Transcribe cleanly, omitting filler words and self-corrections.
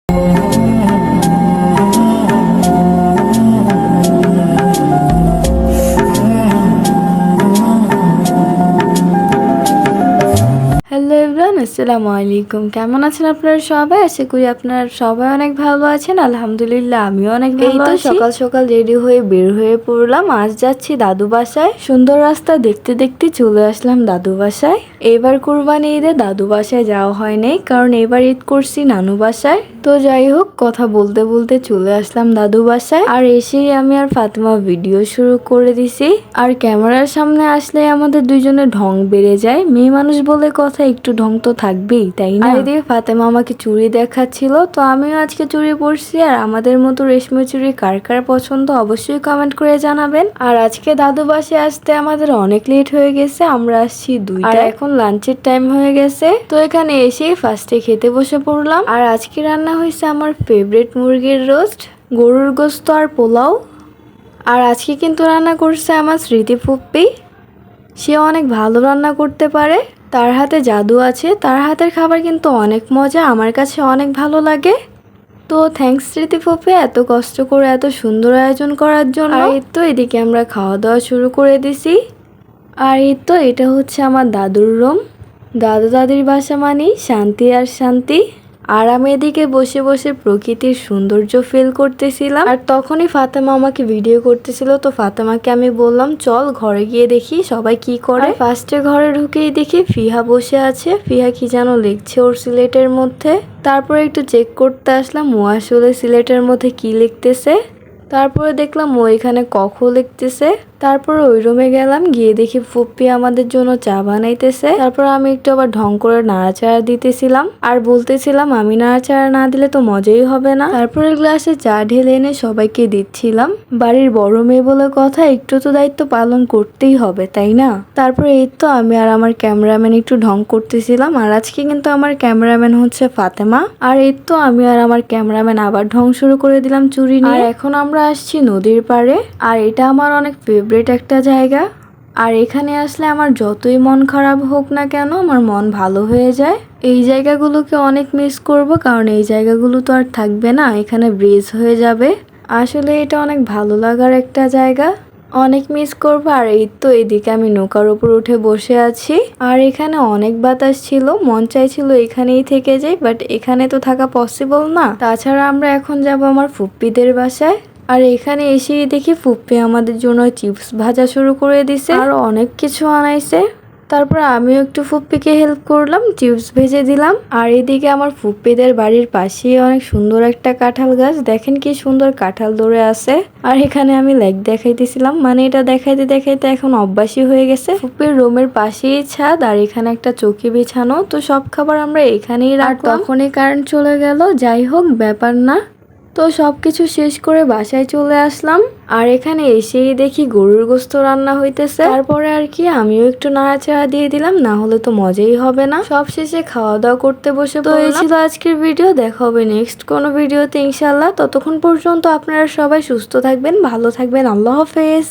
Hello everyone, আসসালামু আলাইকুম। কেমন আছেন আপনারা সবাই? আশা করি আপনারা সবাই অনেক ভালো আছেন। আলহামদুলিল্লাহ আমিও অনেক ভালো আছি। সকাল সকাল রেডি হয়ে বের হয়ে পড়লাম। আজ যাচ্ছি দাদু বাসায়। সুন্দর রাস্তা দেখতে দেখতে চলে আসলাম দাদু বাসায়। এবার কুরবানি ঈদে দাদু বাসায় যাওয়া হয়নি, কারণ এবার ঈদ করছি নানু বাসায়। তো যাই হোক, কথা বলতে বলতে চলে আসলাম দাদু বাসায়। আর এসেই আমি আর ফাতেমা ভিডিও শুরু করে দিছি। আর ক্যামেরার সামনে আসলে আমাদের দুইজনের ঢং বেড়ে যায়। মেয়ে মানুষ বলে কথা, একটু ঢং তো থাকবেই, তাই না? এদিকে ফাতেমা আমাকে চুড়ি দেখাচ্ছিল, তো আমিও আজকে চুড়ি পরছি। আর আমাদের মতো রেশমি চুড়ি কার কার পছন্দ অবশ্যই কমেন্ট করে জানাবেন। আর আজকে দাদু বাসায় আসতে আমাদের অনেক লেট হয়ে গেছে। আমরা আসছি 2টা, আর এখন লাঞ্চের টাইম হয়ে গেছে। তো এখানে এসে ফার্স্টে খেতে বসে পড়লাম। আর আজকে রান্না হয়েছে আমার ফেভারিট মুরগির রোস্ট, গরুর গোস্ত আর পোলাও। আর আজকে কিন্তু রান্না করছে আমার স্মৃতি ফুপ্পি। সে অনেক ভালো রান্না করতে পারে, তার হাতে জাদু আছে। তার হাতের খাবার কিন্তু অনেক মজা, আমার কাছে অনেক ভালো লাগে। তো থ্যাঙ্কস স্মৃতি ফুপি, এত কষ্ট করে এত সুন্দর আয়োজন করার জন্য। আর এই তো এদিকে আমরা খাওয়া দাওয়া শুরু করে দিছি। আর এই তো এটা হচ্ছে আমার দাদুর রুম। দাদু দাদির বাসা মানেই শান্তি আর শান্তি। আর আমি এদিকে বসে বসে প্রকৃতির সৌন্দর্য ফিল করতেছিলাম। আর তখনই ফাতেমা আমাকে ভিডিও করতেছিল, তো ফাতেমাকে আমি বললাম চল ঘরে গিয়ে দেখি সবাই কি করে। ফার্স্টে ঘরে ঢুকেই দেখি ফিহা বসে আছে। ফিহা কি যেন লিখছে ওর সিলেটের মধ্যে। তারপরে একটু চেক করতে আসলাম ও আসলে সিলেটের মধ্যে কি লিখতেছে। তারপরে দেখলাম ও এখানে কখ লিখতেছে। তারপরে ওই রুমে গেলাম, গিয়ে দেখি ফুপ্পি আমাদের জন্য চা বানাইতেছে। তারপর আমি একটু আবার ঢং করে নাড়াচাড়া দিতেছিলাম আর বলতেছিলাম আমি নাড়াচাড়া না দিলে তো মজাই হবে না। তারপরে গ্লাসে চা ঢেলে এনে সবাইকে দিচ্ছিলাম। বাড়ির বড় মেয়ে বলে কথা, একটু তো দায়িত্ব পালন করতেই হবে, তাই না? তারপরে এই তো আমি আর আমার ক্যামেরাম্যান একটু ঢং করতেছিলাম। আর আজকে কিন্তু আমার ক্যামেরাম্যান হচ্ছে ফাতেমা। আর এই তো আমি আর আমার ক্যামেরাম্যান আবার ঢং শুরু করে দিলাম চুরি নিয়ে। আর এখন আমরা আসছি নদীর পাড়ে। আর এটা আমার অনেক ফেভারিট একটা জায়গা। আর এখানে আসলে আমার যতই মন খারাপ হোক না কেন, আমার মন ভালো হয়ে যায়। এই জায়গাগুলোকে অনেক মিস করব, কারণ এই জায়গাগুলো তো আর থাকবে না, এখানে ব্রিজ হয়ে যাবে। আসলে এটা অনেক ভালো লাগার একটা জায়গা, অনেক মিস করব। আর এই তো এদিকে আমি নৌকার উপর উঠে বসে আছি। আর এখানে অনেক বাতাস ছিল, মন চাইছিল এখানেই থেকে যাই, বাট এখানে তো থাকা পসিবল না। তাছাড়া আমরা এখন যাব আমার ফুপ্পিদের বাসায়। আর এখানে এসেই দেখি ফুপ্পি আমাদের জন্য চিপস ভাজা শুরু করে দিছে, আর অনেক কিছু আনাইছে। তারপর আমিও একটু ফুপ্পিকে হেল্প করলাম, চিপস ভেজে দিলাম। আর এদিকে আমার ফুপ্পিদের বাড়ির পাশেই অনেক সুন্দর একটা কাঁঠাল গাছ, দেখেন কি সুন্দর কাঁঠাল ধরে আছে। আর এখানে আমি লেগ দেখাইতেছিলাম, মানে এটা দেখাইতে দেখাইতে এখন অভ্যাসই হয়ে গেছে। ফুপ্পির রুমের পাশেই ছাদ, আর এখানে একটা চৌকি বিছানো। তো সব খাবার আমরা এখানেই রাখলাম। তখনই কারেন্ট চলে গেল, যাই হোক ব্যাপার না। তো সবকিছু শেষ করে বাসায় চলে আসলাম। আর এখানে এসেই দেখি গরুর গোস্ত রান্না হইতেছে। তারপরে আর কি আমিও একটু নাড়াচাড়া দিয়ে দিলাম, না হলে তো মজাই হবে না। সব শেষে খাওয়া দাওয়া করতে বসে তো এই ছিল আজকের ভিডিও। দেখা হবে নেক্সট কোনো ভিডিওতে ইনশাল্লাহ। ততক্ষণ পর্যন্ত আপনারা সবাই সুস্থ থাকবেন, ভালো থাকবেন। আল্লাহ হাফেজ।